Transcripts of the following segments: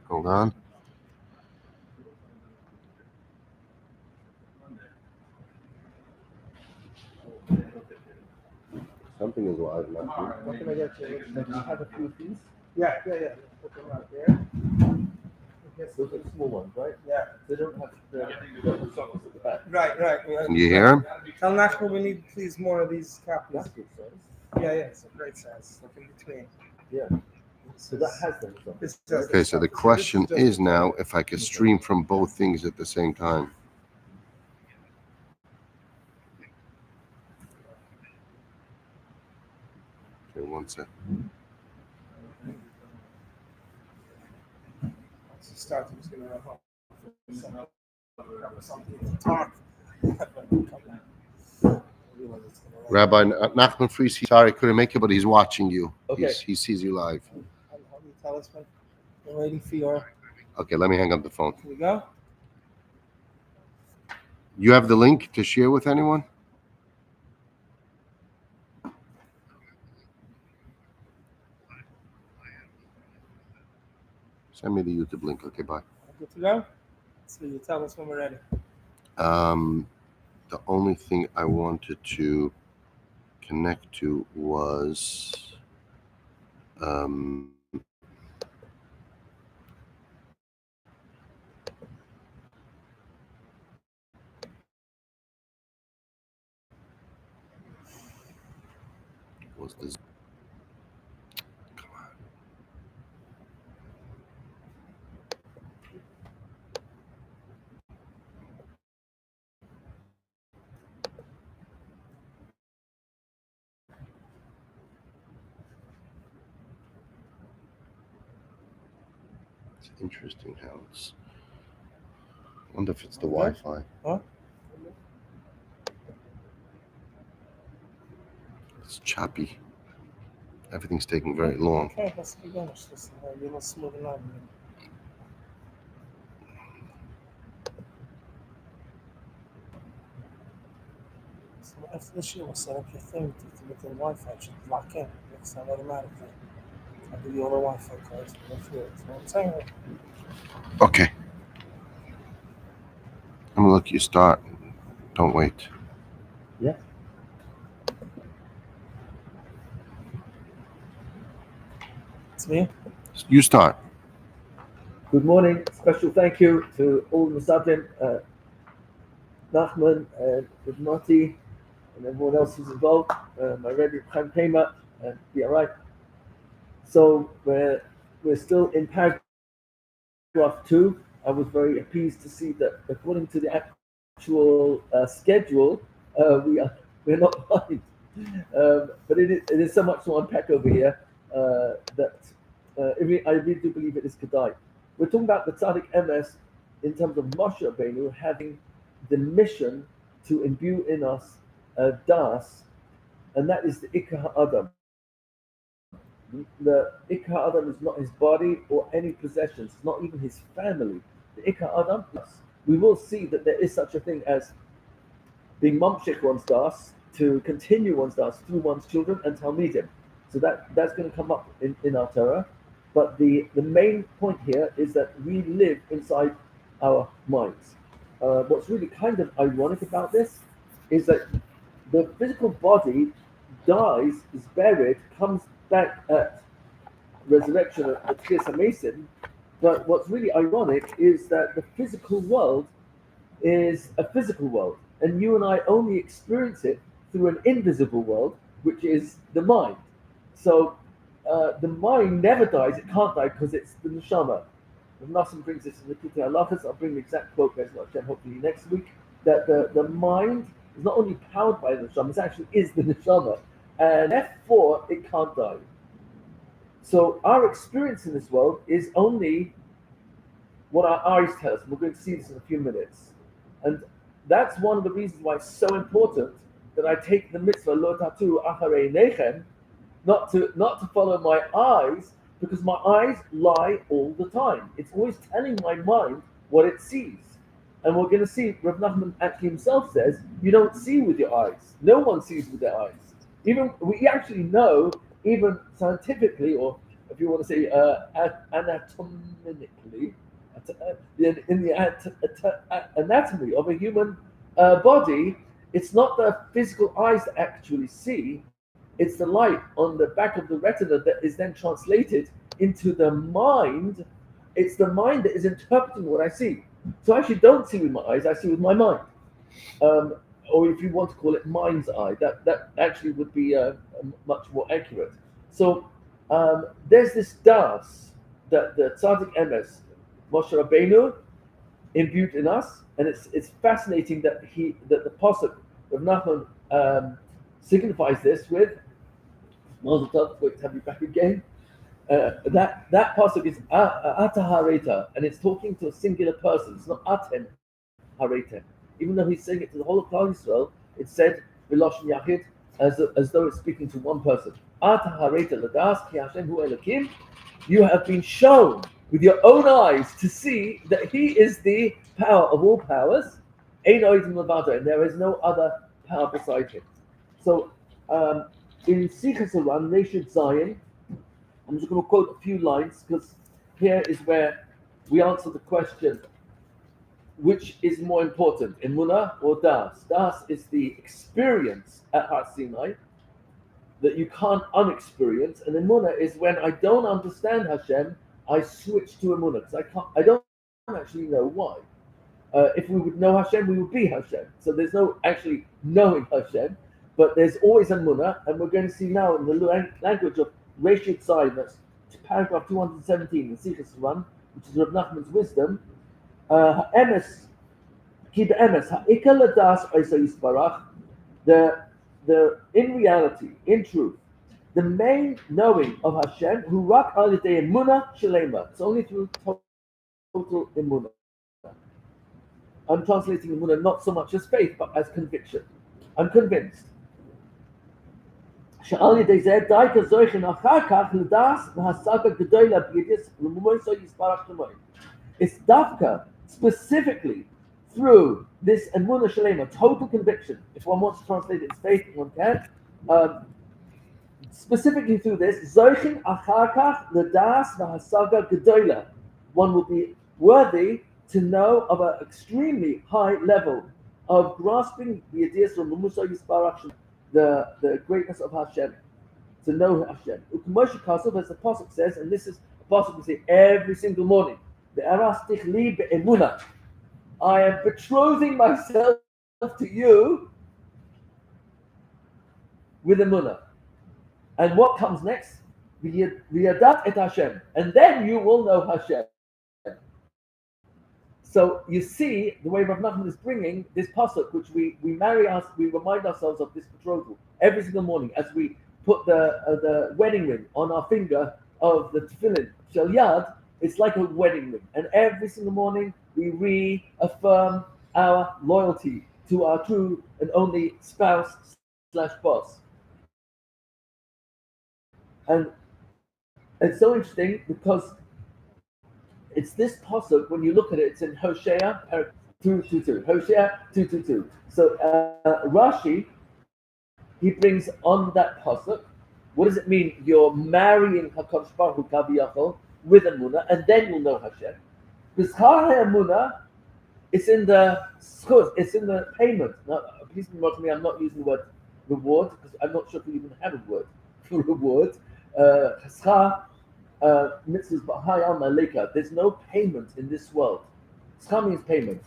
Hold on. Something is live now. What can I get you? Do you have a few of these? Yeah. Put them out there. Those are small ones, right? Yeah. They don't have the sockets at the back. Right. Can you hear him? Tell Nashville we need, please, more of these copies. That's good size. Yeah, it's a great size. Like in between. Yeah. So that has them. Okay, so the question is now if I could stream from both things at the same time. Okay, one sec. Start, I'm just going to wrap up something to talk. Rabbi Nachman Fries, sorry, couldn't make it, but he's watching you. Okay. He sees you live. How do you tell us when we're waiting for your... Okay, let me hang up the phone. Here we go. You have the link to share with anyone? Send me the YouTube link. Okay, bye. Good to go? So you tell us when we're ready. The only thing I wanted to connect to was this. Come on. It's interesting how it's. I wonder if it's the Wi-Fi. Huh? It's choppy. Everything's taking very long. Okay, let's be honest. Listen, you're not smooth enough. So after this year, we'll set up your thing to make the Wi-Fi. It should lock in next time automatically. I'll give you all the Wi-Fi cards. Go through it. So I'm saying. Okay. I'm gonna let you start. Don't wait. Yeah. It's me. You start. Good morning. Special thank you to all the Musabim, Nachman and Rietti, and everyone else who's involved. My Rabbi Chaim Pema and BRI. So we're still in paragraph 2. I was very pleased to see that according to the actual schedule, we're not behind. But it is so much to unpack over here that I really do believe it is Kedai. We're talking about the Tzaddik Emes in terms of Moshe Rabbeinu having the mission to imbue in us Das, and that is the Ikar Adam. The Ikar Adam is not his body or any possessions, it's not even his family. The Ikar Adam, we will see that there is such a thing as being Mamshik one's Das, to continue one's Das through one's children and Talmidim. So that's going to come up in our Torah. But the main point here is that we live inside our minds. What's really kind of ironic about this is that the physical body dies, is buried, comes back at resurrection at Tchias HaMesim. But what's really ironic is that the physical world is a physical world, and you and I only experience it through an invisible world, which is the mind. So the mind never dies, it can't die because it's the neshama. Nassim brings this in the Kitei Halachos. I'll bring the exact quote, guys, hopefully next week, that the mind is not only powered by the neshama, it actually is the neshama, and therefore it can't die. So our experience in this world is only what our eyes tell us. We're going to see this in a few minutes. And that's one of the reasons why it's so important that I take the mitzvah, lo tatu acharei nechem, not to follow my eyes, because my eyes lie all the time. It's always telling my mind what it sees. And we're going to see, Rav Nachman actually himself says, you don't see with your eyes. No one sees with their eyes. We actually know, even scientifically, or if you want to say anatomically, in the anatomy of a human body, it's not the physical eyes that actually see, it's the light on the back of the retina that is then translated into the mind. It's the mind that is interpreting what I see. So I actually don't see with my eyes, I see with my mind. Or if you want to call it mind's eye, that actually would be much more accurate. So there's this das that the Tzaddik Emes, Moshe Rabbeinu, imbued in us, and it's fascinating that the pasuk of Nachman signifies this with Mazel Tov, great to have you back again. That pasuk is Ata Hareta, and it's talking to a singular person. It's not Atem Hareta. Even though he's saying it to the whole of Klal Yisrael, it's said V'loshen Yachid as though it's speaking to one person. Ata Hareta Ladas Ki Hashem Hu Elokim. You have been shown with your own eyes to see that He is the power of all powers. Ein Oidim Levado, and there is no other power beside Him. So in Sichas Haran, Nation Zion, I'm just going to quote a few lines because here is where we answer the question: which is more important, Emunah or Das? Das is the experience at Har Sinai that you can't unexperience, and Emunah is when I don't understand Hashem, I switch to Emunah because I don't actually know why. If we would know Hashem, we would be Hashem. So there's no actually knowing Hashem, but there's always Emunah, and we're going to see now in the language of Reshit Zayin, that's paragraph 217 in Sichas Haran, which is Rav Nachman's wisdom. Emes, keep emes. Ha'ikar ladas oisa yisbarach. The in reality, in truth, the main knowing of Hashem, who rak al yedei emunah shalema. It's only through total emunah. I'm translating emunah not so much as faith, but as conviction. I'm convinced. Sha'al yedei zeh dai kazoichin achar kach ladas v'hasaga gedola b'yedis l'mumoiso yisbarach shemoi. It's dafka, specifically through this emunah shalema, total conviction. If one wants to translate it as faith, one can. Specifically through this, zoichin acharkach ledas v'hasaga gedola. One will be worthy to know of an extremely high level of grasping the ideas from the greatness of Hashem, to know Hashem. U'k'moshe kasov, as the pasuk says, and this is a pasuk we say every single morning. I am betrothing myself to you with emunah. And what comes next? V'yadat et Hashem. And then you will know Hashem. So you see the way Rav Nachman is bringing this pasuk, which we remind ourselves of this betrothal every single morning as we put the wedding ring on our finger of the tefillin shel yad. It's like a wedding ring, and every single morning we reaffirm our loyalty to our true and only spouse / boss. And it's so interesting because it's this pasuk, when you look at it, it's in Hosea 2:22. Hosea 2:22. So Rashi, he brings on that pasuk. What does it mean? You're marrying HaKadosh Baruch Hu Kaviyachol with emunah, and then you'll know Hashem. Because emunah, it's in the payment. Now, please be watching me. I'm not using the word reward because I'm not sure if we even have a word for reward. There's no payment in this world. Schar means payment.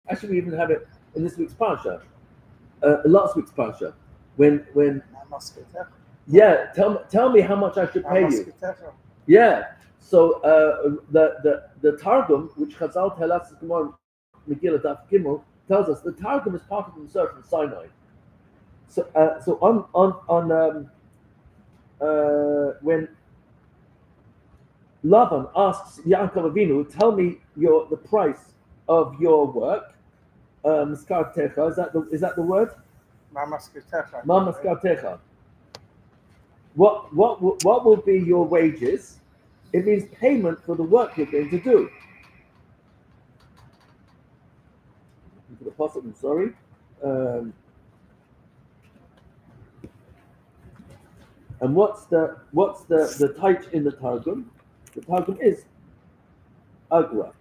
Actually, we even have it in this week's parasha, last week's parasha, when tell me how much I should pay you. Yeah. So the Targum, which Chazal tell us, Megillah Daf Gimel, tells us the Targum is part of the Mishnah from Sinai. So when Lavan asks Yaakov Avinu, tell me the price of your work, Maskar Techa, is that the word? Maskar Techa. What will be your wages? It means payment for the work you're going to do. For the pasuk, I'm sorry. And what's the type in the Targum? The Targum is agra.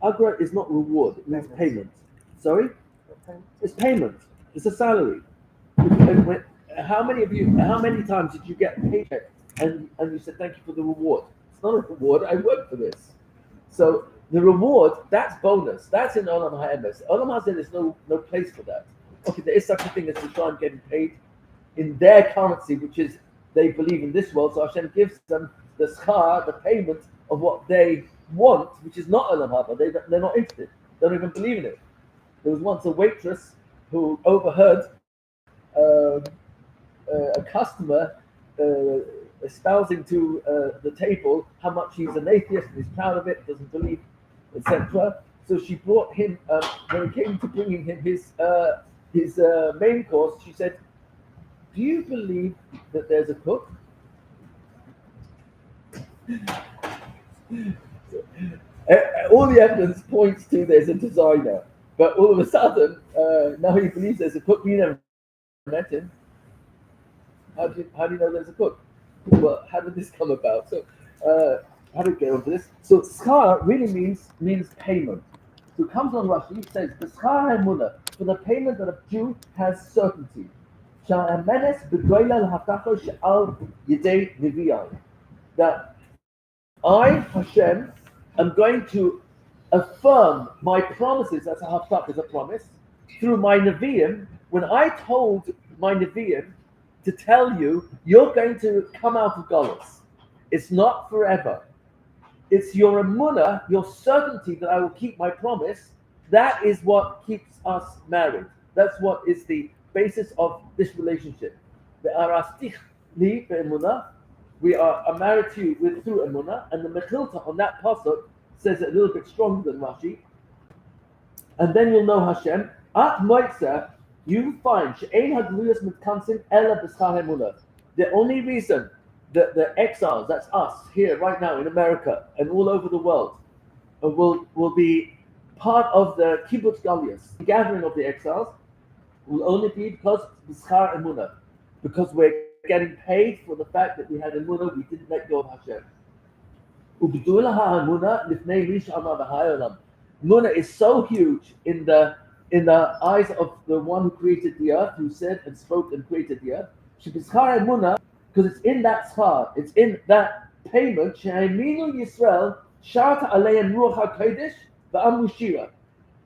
Agra is not reward; it means payment. Sorry, it's payment. It's a salary. How many times did you get a paycheck and you said thank you for the reward? It's not a reward. I worked for this. So the reward, that's bonus. That's in Olam HaEmes. Olam HaZeh, there's no place for that. Okay, there is such a thing as the time getting paid in their currency, which is they believe in this world. So Hashem gives them the schar, the payment of what they want, which is not Olam Haba. They're not interested. They don't even believe in it. There was once a waitress who overheard a customer espousing to the table how much he's an atheist and he's proud of it, doesn't believe, etc. So she brought him, when it came to bringing him his main course, she said, "Do you believe that there's a cook?" All the evidence points to there's a designer, but all of a sudden, now he believes there's a cook. You never met him. How do you know there's a cook? Well, how did this come about? So, how do we get onto this? So, schar really means payment. So, it comes on Rashi. It says, "The schar emunah, for the payment that a Jew has certainty. That I, Hashem, am going to affirm my promises, that's a haftak, is a promise, through my Nevi'im. When I told my Nevi'im to tell you, you're going to come out of Golus. It's not forever. It's your emunah, your certainty that I will keep my promise. That is what keeps us married. That's what is the basis of this relationship. The arastich li be'emunah. We are married to you through emunah, and the mechilta on that pasuk says it a little bit stronger than Rashi. And then you'll know Hashem. At moitza, you find she'ein hadluyas mitkansin ela b'schar emunah. The only reason that the exiles, that's us here right now in America and all over the world, will be part of the kibbutz galias, the gathering of the exiles, will only be because b'schar emunah, because we're getting paid for the fact that we had emunah, we didn't let go of Hashem. Emunah is so huge in the eyes of the one who created the earth, who said and spoke and created the earth. Because it's in that schar, it's in that payment. Yisrael sharta aleim ruach hakodesh va'amu shira.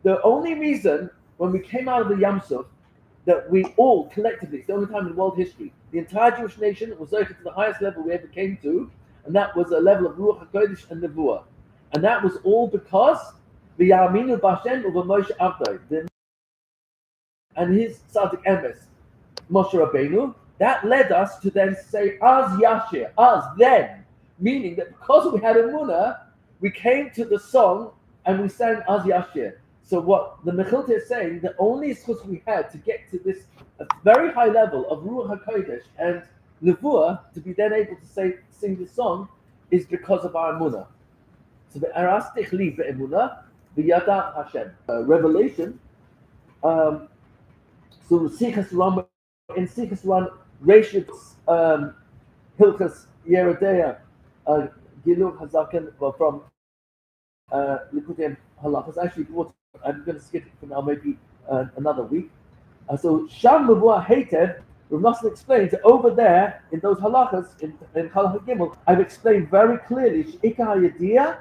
The only reason when we came out of the Yam Suf that we all collectively, it's the only time in world history, the entire Jewish nation was to the highest level we ever came to, and that was a level of ruach hakodesh and nevuah, and that was all because the Yaminu Bashem of Moshe Avdoi and his Tzaddik Emes, Moshe Rabbeinu. That led us to then say, Az Yashir, Az then, meaning that because we had emunah, we came to the song and we sang Az Yashir. So what the Mechilta is saying, the only schus we had to get to this very high level of Ruach HaKodesh and Nevuah, to be then able to sing the song, is because of our emunah. So the Arastich Li Be'emunah, the Yada Hashem. Revelation, so Sichas Ram, in Sichas Ram, Reshit's Hilchas Yerodea Gilul Hazaken from Likutei Halachas. Actually brought, I'm going to skip it for now, maybe another week. So Sham Mavua Hated, we must explain that over there in those halachas in Halachah Gimel, I've explained very clearly Sheikah Yediyah,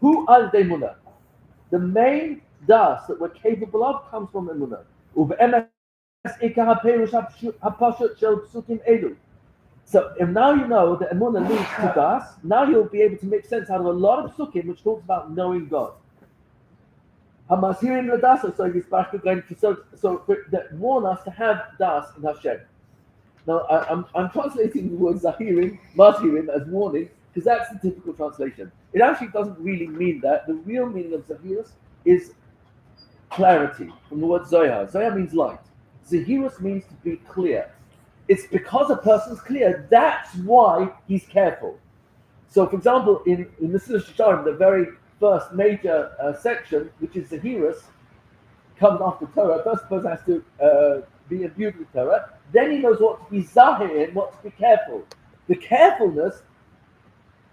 who al Demunah. The main das that we're capable of comes from Emunah. So if now you know that emunah leads to das, now you'll be able to make sense out of a lot of psukim which talks about knowing God. So that warn us to have das in Hashem. Now I'm translating the word zahirim, mazhirim as warning, because that's the typical translation. It actually doesn't really mean that. The real meaning of zahirus is clarity, from the word zohar. Zohar means light. Zahirus means to be clear. It's because a person's clear, that's why he's careful. So, for example, in Mesilas Yesharim, the very first major section, which is Zahirus, comes after Torah. First person has to be imbued with Torah. Then he knows what to be zahir in, what to be careful. The carefulness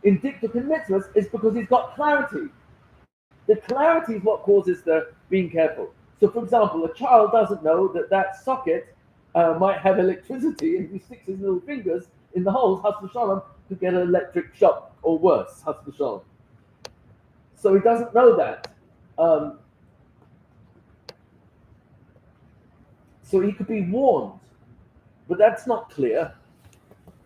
in diktuk and mitzvahs is because he's got clarity. The clarity is what causes the being careful. So, for example, a child doesn't know that socket might have electricity, and if he sticks his little fingers in the holes, Has v'shalom, to get an electric shock, or worse, Has v'shalom. So he doesn't know that. So he could be warned, but that's not clear.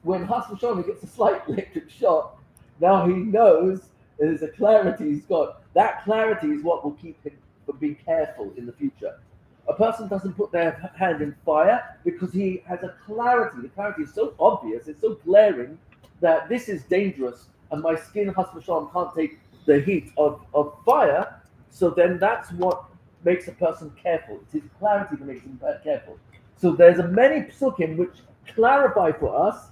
When Has v'shalom gets a slight electric shock, now he knows there's a clarity he's got. That clarity is what will keep him from being careful in the future. A person doesn't put their hand in fire because he has a clarity. The clarity is so obvious, it's so glaring that this is dangerous, and my skin, Has v'shalom, can't take the heat of fire. So then that's what makes a person careful. It's his clarity that makes him careful. So there's many psukim which clarify for us,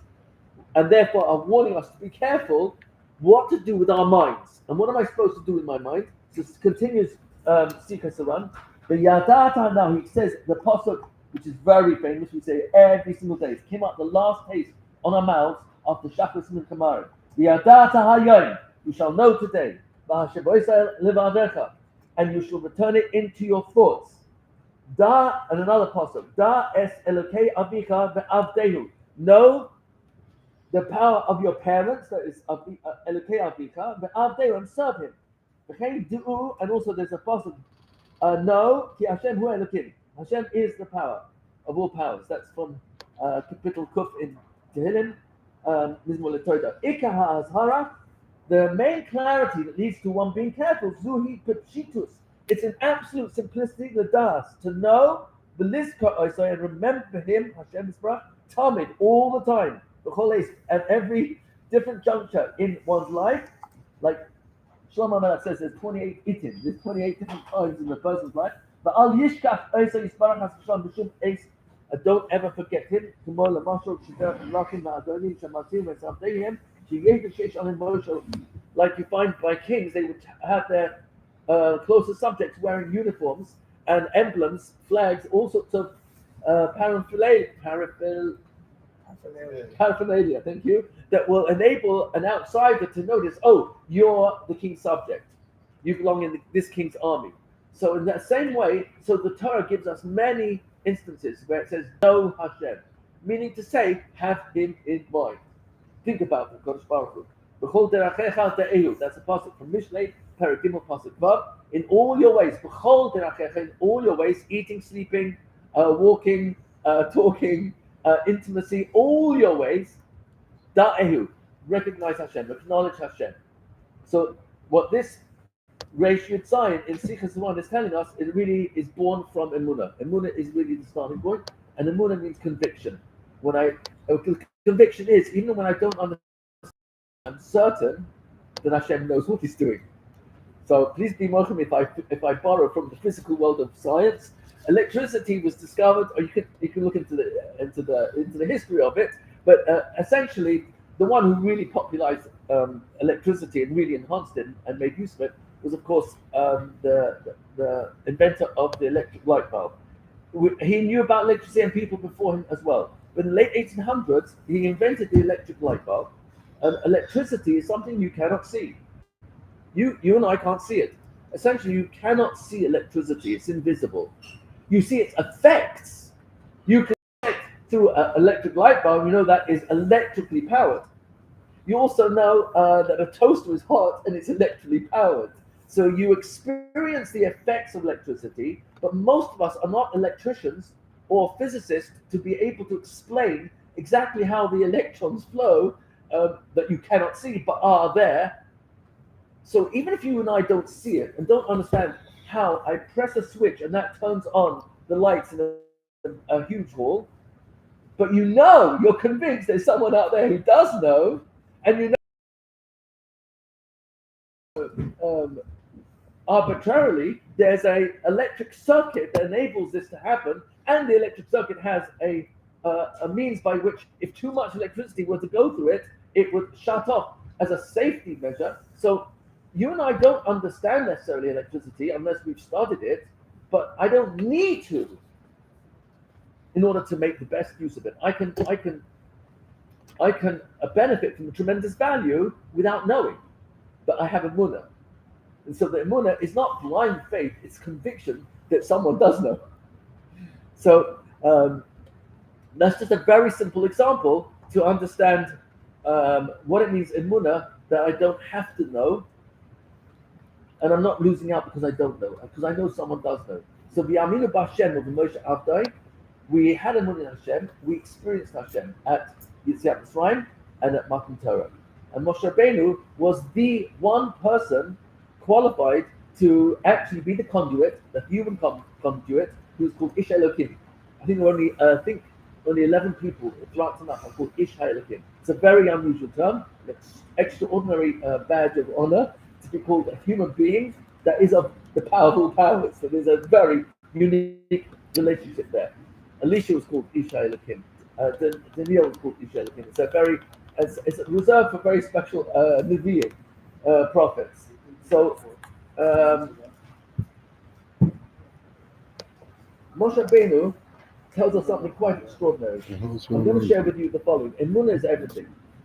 and therefore are warning us to be careful what to do with our minds. And what am I supposed to do with my mind? So it continues Sikha Saran. The Yadata, now he says the pasuk, which is very famous, we say every single day. It came out the last taste on our mouths after Shachris and Kamarim. The Yadata Hayayim, you shall know today, and you shall return it into your thoughts. Da, and another pasuk, Da es Elokei Avicha ve'avdehu. Know the power of your parents, that is Elokei Avicha ve'avdehu, and serve him. And also there's a pasuk, no, ki Hashem hu Elokim. Hashem is the power of all powers. That's from capital Kuf in Tehillim, Mizmor LeTorah. Ikar ha'azhara, the main clarity that leads to one being careful, zuhi pshitus. It's an absolute simplicity, the das, to know the list, and remember him, Hashem Yisbarach, tamid, all the time, at every different juncture in one's life. Like Shlomo Melech says, there's 28 itim, there's 28 different times in a person's life. But al yishkach Yisbarach Hashem b'shum eis, don't ever forget him. Like you find by kings, they would have their closest subjects wearing uniforms and emblems, flags, all sorts of paraphernalia, thank you, that will enable an outsider to notice, oh, you're the king's subject. You belong in this king's army. So in that same way, so the Torah gives us many instances where it says, know Hashem, meaning to say, have him in mind. Think about it, Kodesh Baruch Hu. B'chol derachecha te'ehu. That's a pasuk from Mishlei, Perek Gimel pasuk Vav. In all your ways, b'chol derachecha, in all your ways, eating, sleeping, walking, talking, intimacy, all your ways, da'ehu, recognize Hashem, acknowledge Hashem. So what this Reish Yud Zayin in Sichas One is telling us, it really is born from Emunah. Emunah is really the starting point, and Emunah means conviction. Conviction is, even when I don't understand, I'm certain that Hashem knows what He's doing. So please be welcome if I borrow from the physical world of science. Electricity was discovered, or you can look into the history of it. But essentially, the one who really popularized electricity and really enhanced it and made use of it was, of course, the inventor of the electric light bulb. He knew about electricity and people before him as well. But in the late 1800s, he invented the electric light bulb. And electricity is something you cannot see. You and I can't see it. Essentially, you cannot see electricity. It's invisible. You see its effects. You can see it through an electric light bulb. You know that is electrically powered. You also know that a toaster is hot and it's electrically powered. So you experience the effects of electricity, but most of us are not electricians or physicists to be able to explain exactly how the electrons flow that you cannot see but are there. So even if you and I don't see it and don't understand how I press a switch and that turns on the lights in a huge hall, but you're convinced there's someone out there who does know, and you know arbitrarily there's a electric circuit that enables this to happen, and the electric circuit has a means by which, if too much electricity were to go through it, it would shut off as a safety measure. So you and I don't understand necessarily electricity unless we've studied it, but I don't need to in order to make the best use of it. I can I can benefit from the tremendous value without knowing, but I have emunah. And so the emunah is not blind faith, it's conviction that someone does know. So that's just a very simple example to understand what it means emunah, that I don't have to know, and I'm not losing out because I don't know, because I know someone does know. So the Aminu B'Hashem of the Moshe Avdai, we had emunah in Hashem, we experienced Hashem at Yetziat Mitzrayim and at Matan Torah. And Moshe Rabbeinu was the one person qualified to actually be the conduit, the human conduit, who was called Ish Elokim. I think there were only 11 people throughout Tanakh are called Ish Elokim. It's a very unusual term, an extraordinary badge of honor to be called a human being that is of the powerful powers. So there's a very unique relationship there. Elisha was called Ish Elokim. Daniel was called Ish Elokim. It's reserved for very special Nevi'im, prophets. So Moshe Rabbeinu tells us something quite extraordinary. I'm going to share with you the following. Emunah is everything.